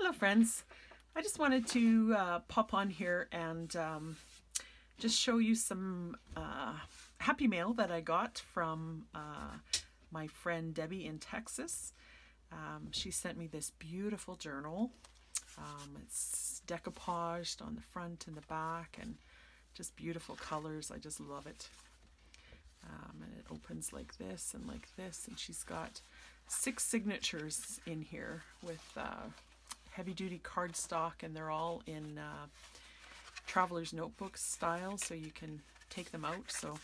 Hello friends, I just wanted to pop on here and just show you some happy mail that I got from my friend Debbie in Texas. She sent me this beautiful journal. It's decoupaged on the front and the back and just beautiful colors. I just love it. And it opens like this, and she's got 6 signatures in here with heavy-duty cardstock, and they're all in traveler's notebook style, so you can take them out. So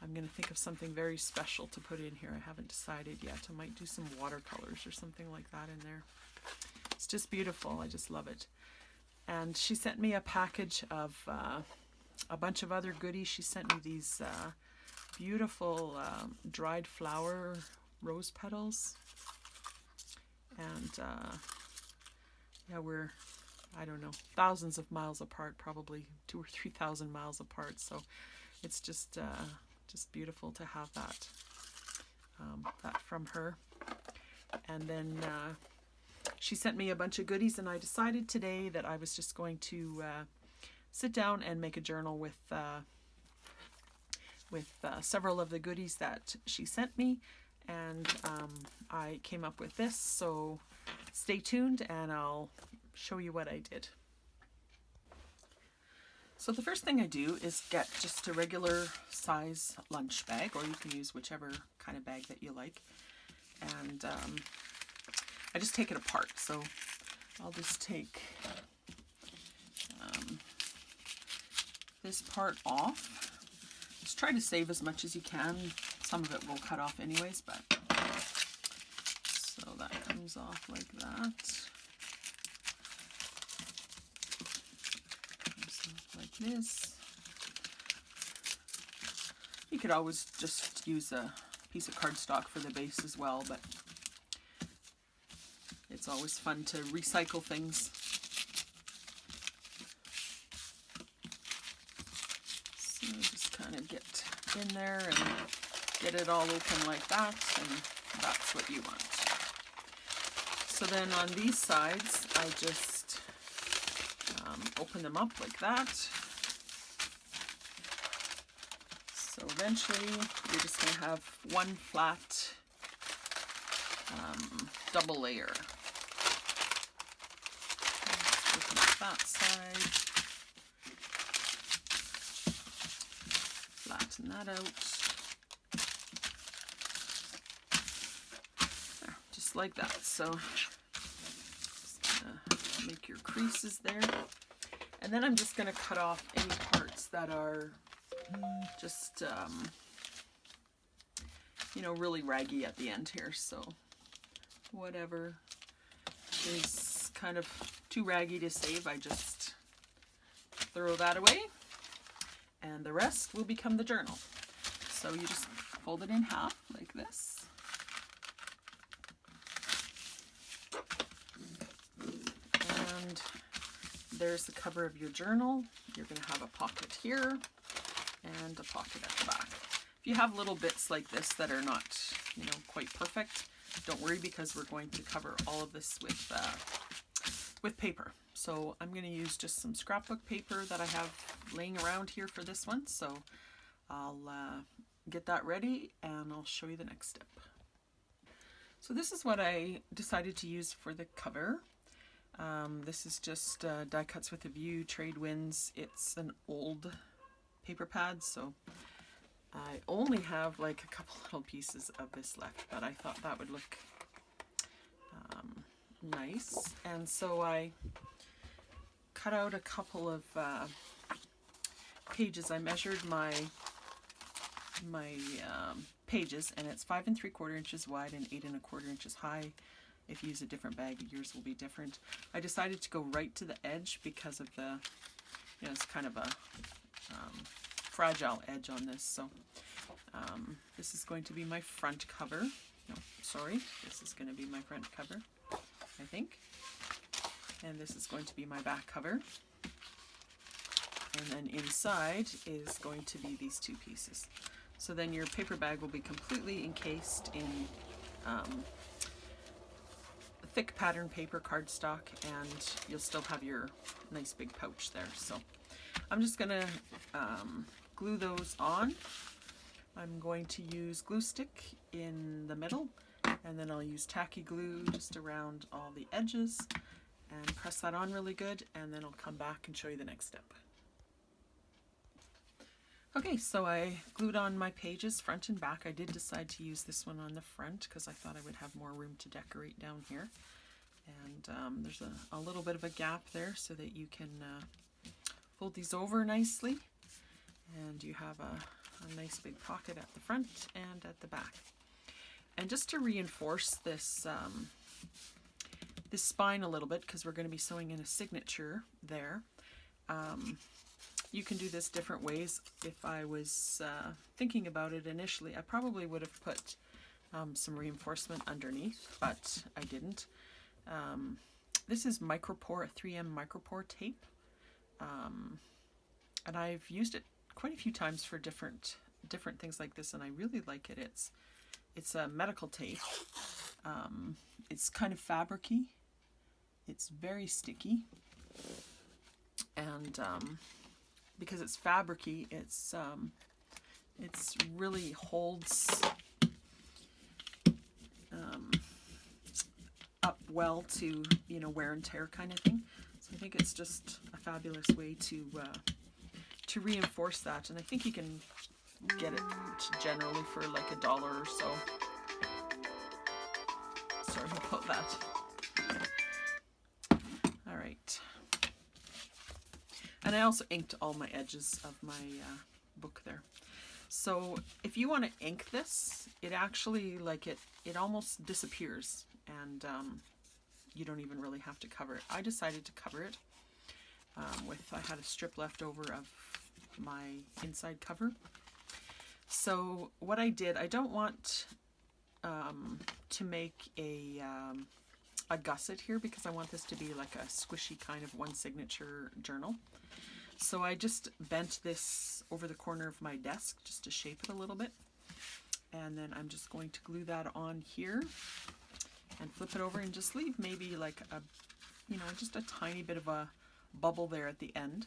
I'm going to think of something very special to put in here. I haven't decided yet. I might do some watercolors or something like that in there. It's just beautiful. I just love it. And she sent me a package of a bunch of other goodies. She sent me these beautiful dried flower rose petals. And yeah, we're, I don't know, thousands of miles apart, probably 2,000 or 3,000 miles apart. So it's just beautiful to have that from her. And then she sent me a bunch of goodies, and I decided today that I was just going to sit down and make a journal with several of the goodies that she sent me. And I came up with this, so stay tuned and I'll show you what I did. So the first thing I do is get just a regular size lunch bag, or you can use whichever kind of bag that you like. And I just take it apart. So I'll just take this part off. Just try to save as much as you can. Some of it will cut off anyways, but so that comes off like that. Comes off like this. You could always just use a piece of cardstock for the base as well, but it's always fun to recycle things. So just kind of get in there and get it all open like that, and that's what you want. So then on these sides, I just open them up like that. So eventually you're just going to have one flat double layer. Just open up that side, flatten that out. Just like that. So just gonna make your creases there, and then I'm just going to cut off any parts that are just you know, really raggy at the end here. So whatever is kind of too raggy to save, I just throw that away, and the rest will become the journal. So you just fold it in half like this. And there's the cover of your journal. You're going to have a pocket here and a pocket at the back. If you have little bits like this that are not, you know, quite perfect, don't worry, because we're going to cover all of this with paper. So I'm going to use just some scrapbook paper that I have laying around here for this one. So I'll get that ready and I'll show you the next step. So this is what I decided to use for the cover. This is just Die Cuts with a View Trade Winds. It's an old paper pad, so I only have like a couple little pieces of this left, but I thought that would look nice. And so I cut out a couple of pages. I measured my pages, and it's 5 3/4 inches wide and 8 1/4 inches high. If you use a different bag, yours will be different. I decided to go right to the edge because of the, you know, it's kind of a fragile edge on this. So this is going to be my front cover. No, sorry, this is going to be my front cover, I think. And this is going to be my back cover. And then inside is going to be these 2 pieces. So then your paper bag will be completely encased in thick pattern paper cardstock, and you'll still have your nice big pouch there. So I'm just gonna glue those on. I'm going to use glue stick in the middle, and then I'll use tacky glue just around all the edges and press that on really good, and then I'll come back and show you the next step. Okay, so I glued on my pages front and back. I did decide to use this one on the front because I thought I would have more room to decorate down here. And there's a little bit of a gap there so that you can fold these over nicely. And you have a nice big pocket at the front and at the back. And just to reinforce this, this spine a little bit, because we're going to be sewing in a signature there, you can do this different ways. If I was thinking about it initially, I probably would have put some reinforcement underneath, but I didn't. This is Micropore, 3M Micropore Tape, and I've used it quite a few times for different things like this, and I really like it. It's a medical tape. It's kind of fabricy. It's very sticky, and because it's fabricy, it's really holds up well to, you know, wear and tear kind of thing. So I think it's just a fabulous way to reinforce that, and I think you can get it generally for like $1 or so. Sorry about that. All right. And I also inked all my edges of my book there. So if you want to ink this, it actually, like, it almost disappears, and you don't even really have to cover it. I decided to cover it I had a strip left over of my inside cover. So what I did, I don't want to make a gusset here, because I want this to be like a squishy kind of one signature journal. So I just bent this over the corner of my desk just to shape it a little bit. And then I'm just going to glue that on here and flip it over and just leave maybe like a, you know, just a tiny bit of a bubble there at the end,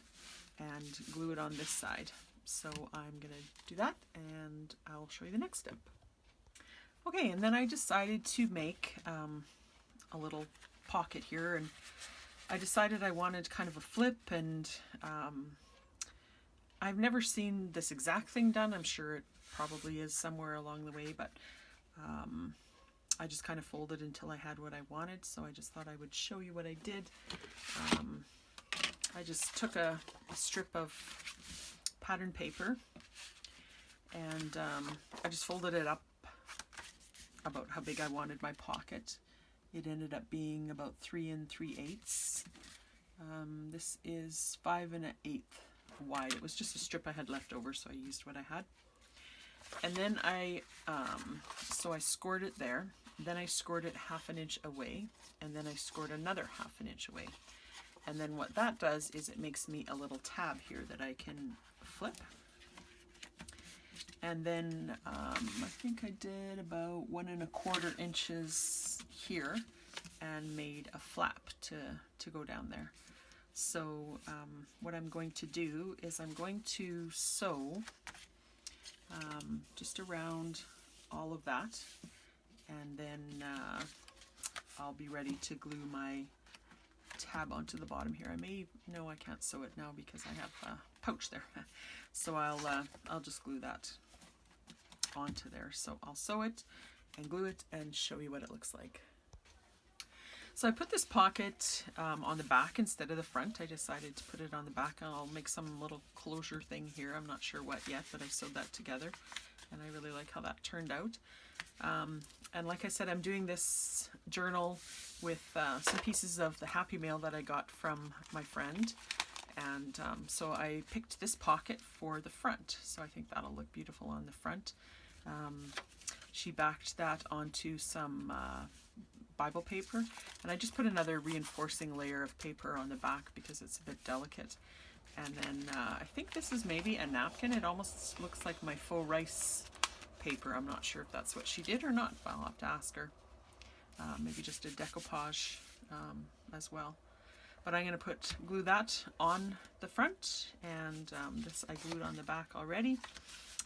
and glue it on this side. So I'm gonna do that, and I'll show you the next step. Okay, and then I decided to make a little pocket here, and I decided I wanted kind of a flip, and I've never seen this exact thing done. I'm sure it probably is somewhere along the way, but I just kind of folded until I had what I wanted, so I just thought I would show you what I did. I just took a strip of pattern paper, and I just folded it up about how big I wanted my pocket. It ended up being about 3 3/8. This is 5 1/8 wide. It was just a strip I had left over, so I used what I had. And then so I scored it there. Then I scored it 1/2 inch away, and then I scored another 1/2 inch away. And then what that does is it makes me a little tab here that I can flip. And then I think I did about 1 1/4 inches here, and made a flap to go down there. So what I'm going to do is I'm going to sew just around all of that, and then I'll be ready to glue my tab onto the bottom here. I can't sew it now because I have a pouch there. So I'll just glue that onto there. So I'll sew it and glue it and show you what it looks like. So I put this pocket on the back instead of the front. I decided to put it on the back. I'll make some little closure thing here. I'm not sure what yet, but I sewed that together, and I really like how that turned out. And like I said, I'm doing this journal with some pieces of the Happy Mail that I got from my friend. And so I picked this pocket for the front. So I think that'll look beautiful on the front. She backed that onto some Bible paper, and I just put another reinforcing layer of paper on the back because it's a bit delicate. And then I think this is maybe a napkin. It almost looks like my faux rice paper. I'm not sure if that's what she did or not, but I'll have to ask her. maybe just a decoupage as well. But I'm going to glue that on the front, and this I glued on the back already.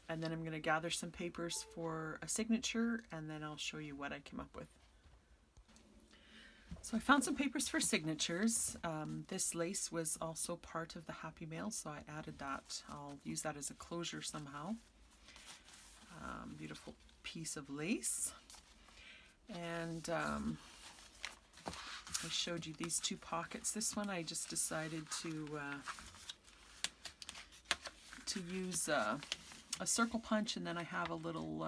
And then I'm going to gather some papers for a signature, and then I'll show you what I came up with. So I found some papers for signatures. This lace was also part of the Happy Mail, so I added that. I'll use that as a closure somehow. Beautiful piece of lace. And I showed you these two pockets. This one I just decided to use a circle punch, and then I have a little,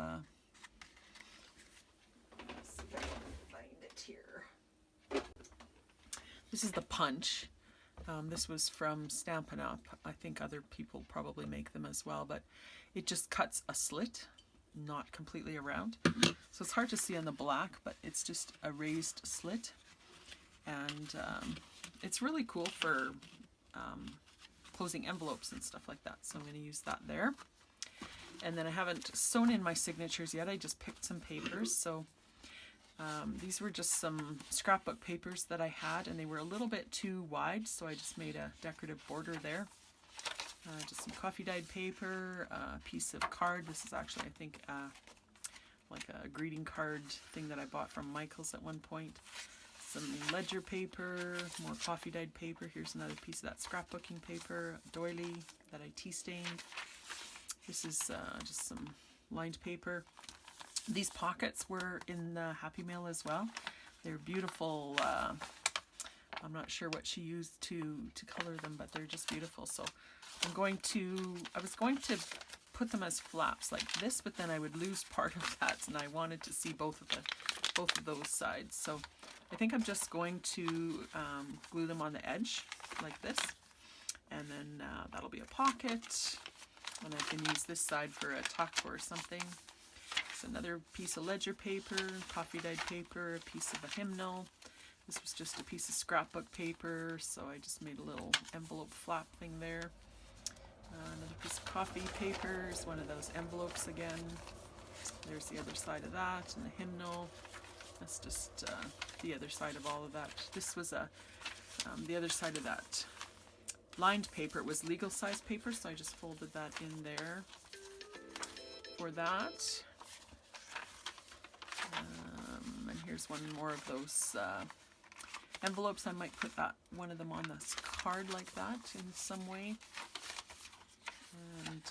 let's see if I can find it here. This is the punch. This was from Stampin' Up. I think other people probably make them as well, but it just cuts a slit, not completely around. So it's hard to see on the black, but it's just a raised slit. And it's really cool for closing envelopes and stuff like that. So I'm going to use that there. And then I haven't sewn in my signatures yet. I just picked some papers. So these were just some scrapbook papers that I had, and they were a little bit too wide, so I just made a decorative border there. Just some coffee dyed paper, a piece of card. This is actually, I think, like a greeting card thing that I bought from Michael's at one point. Some ledger paper, more coffee dyed paper. Here's another piece of that scrapbooking paper, a doily that I tea stained. This is just some lined paper. These pockets were in the Happy Mail as well. They're beautiful. I'm not sure what she used to color them, but they're just beautiful. So I was going to put them as flaps like this, but then I would lose part of that, and I wanted to see both of those sides. So I think I'm just going to glue them on the edge like this, and then that'll be a pocket, and I can use this side for a tuck or something. It's another piece of ledger paper, coffee dyed paper, a piece of a hymnal. This was just a piece of scrapbook paper, so I just made a little envelope flap thing there. Another piece of coffee paper is one of those envelopes again. There's the other side of that, and the hymnal. That's just the other side of all of that. This was the other side of that lined paper. It was legal size paper, so I just folded that in there for that. And here's one more of those envelopes. I might put one of them on this card like that in some way. And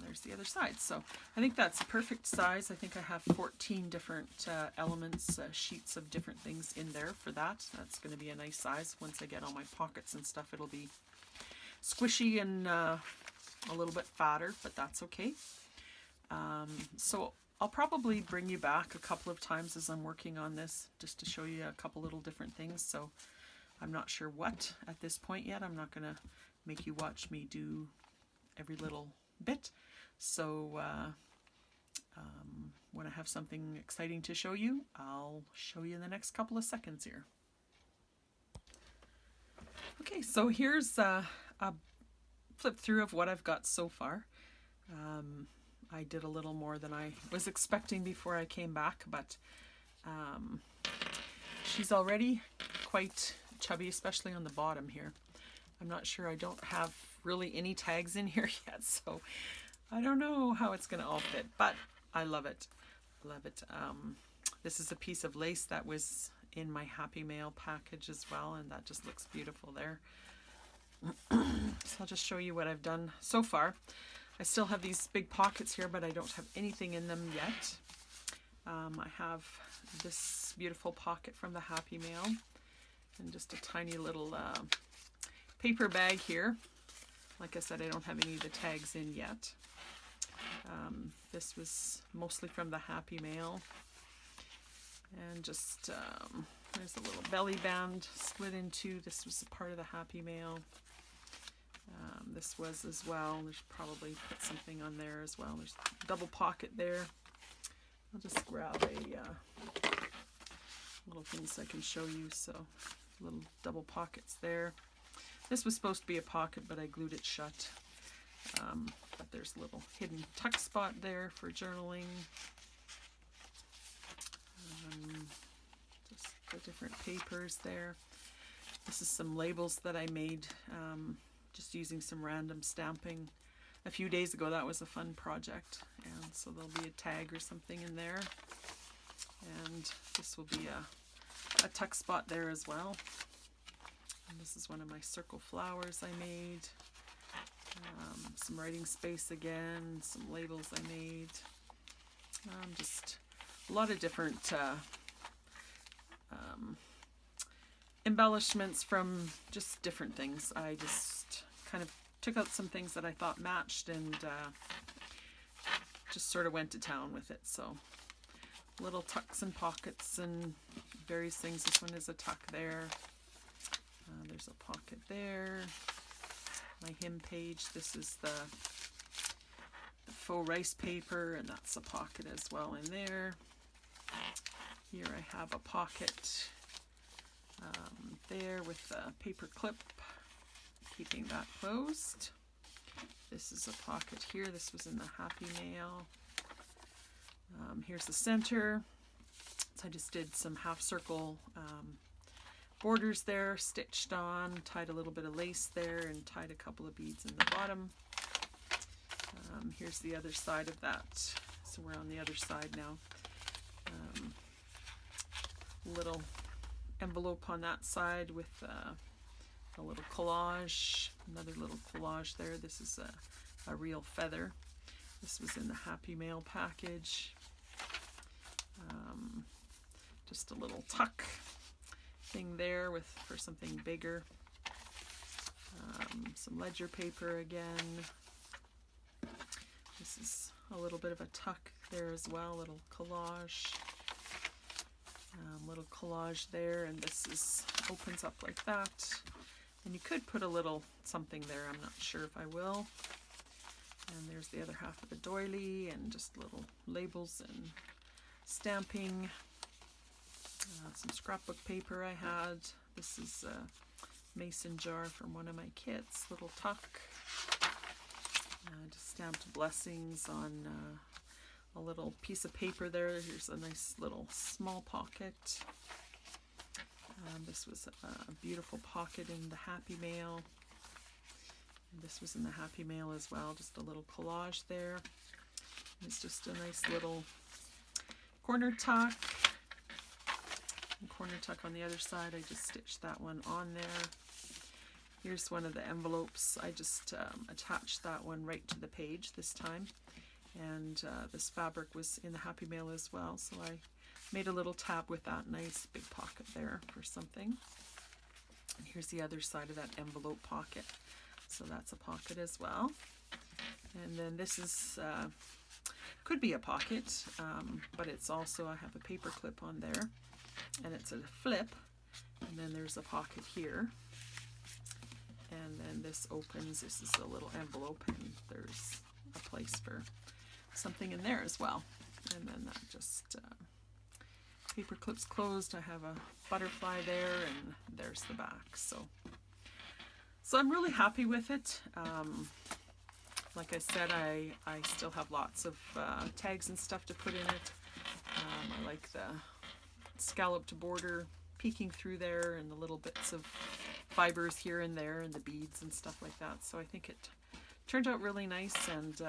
there's the other side. So I think that's a perfect size. I think I have 14 different elements, sheets of different things in there for that. That's going to be a nice size. Once I get all my pockets and stuff, it'll be squishy and a little bit fatter, but that's okay. So I'll probably bring you back a couple of times as I'm working on this, just to show you a couple little different things. So I'm not sure what at this point yet. I'm not going to make you watch me do every little bit. So when I have something exciting to show you, I'll show you in the next couple of seconds here. Okay, so here's a flip through of what I've got so far. I did a little more than I was expecting before I came back, but she's already quite chubby, especially on the bottom here. I'm not sure, I don't have really any tags in here yet, so I don't know how it's going to all fit, but I love it. Love it. This is a piece of lace that was in my Happy Mail package as well, and that just looks beautiful there. So I'll just show you what I've done so far. I still have these big pockets here, but I don't have anything in them yet. I have this beautiful pocket from the Happy Mail, and just a tiny little paper bag here. Like I said, I don't have any of the tags in yet. This was mostly from the Happy Mail. And just, there's a little belly band split in two. This was a part of the Happy Mail. This was as well. There's probably put something on there as well. There's a double pocket there. I'll just grab a little things I can show you. So little double pockets there. This was supposed to be a pocket, but I glued it shut. But there's a little hidden tuck spot there for journaling. the different papers there. This is some labels that I made just using some random stamping a few days ago. That was a fun project, and so there'll be a tag or something in there, and this will be a tuck spot there as well. And this is one of my circle flowers I made. Some writing space again, some labels I made. Just a lot of different embellishments from just different things. I just kind of took out some things that I thought matched and just sort of went to town with it. So little tucks and pockets and various things. This one is a tuck there. There's a pocket there. My hymn page. This is the faux rice paper, and that's a pocket as well in there. Here I have a pocket there with a paper clip, keeping that closed. This is a pocket here. This was in the Happy Mail. Here's the center. So I just did some half circle borders there, stitched on, tied a little bit of lace there, and tied a couple of beads in the bottom. Here's the other side of that. So we're on the other side now. Little envelope on that side with a little collage, another little collage there. This is a real feather. This was in the Happy Mail package. Just a little tuck thing there for something bigger. Some ledger paper again. This is a little bit of a tuck there as well, little collage. Little collage there, and this opens up like that. And you could put a little something there, I'm not sure if I will. And there's the other half of the doily, and just little labels and stamping. Some scrapbook paper I had. This is a mason jar from one of my kits, little tuck. Just stamped blessings on a little piece of paper there. Here's a nice little small pocket. This was a beautiful pocket in the Happy Mail. And this was in the Happy Mail as well, just a little collage there. It's just a nice little corner tuck. And corner tuck on the other side. I just stitched that one on there. Here's one of the envelopes. I just attached that one right to the page this time. And this fabric was in the Happy Mail as well, so I made a little tab with that nice big pocket there for something. And here's the other side of that envelope pocket. So that's a pocket as well. And then this is, could be a pocket, but it's also, I have a paper clip on there, and it's a flip. And then there's a pocket here. And then this opens, this is a little envelope, and there's a place for something in there as well. And then that just paper clips closed. I have a butterfly there, and there's the back. So I'm really happy with it. Like I said, I still have lots of tags and stuff to put in it. I like the scalloped border peeking through there, and the little bits of fibers here and there, and the beads and stuff like that. So I think it turned out really nice, and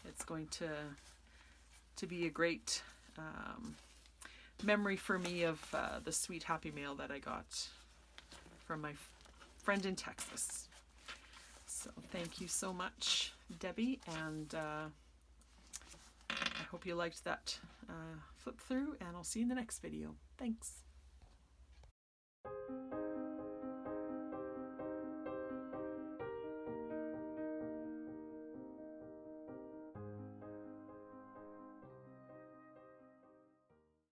it's going to be a great memory for me of the sweet Happy Mail that I got from my friend in Texas. So thank you so much, Debbie, and I hope you liked that flip through, and I'll see you in the next video. Thanks.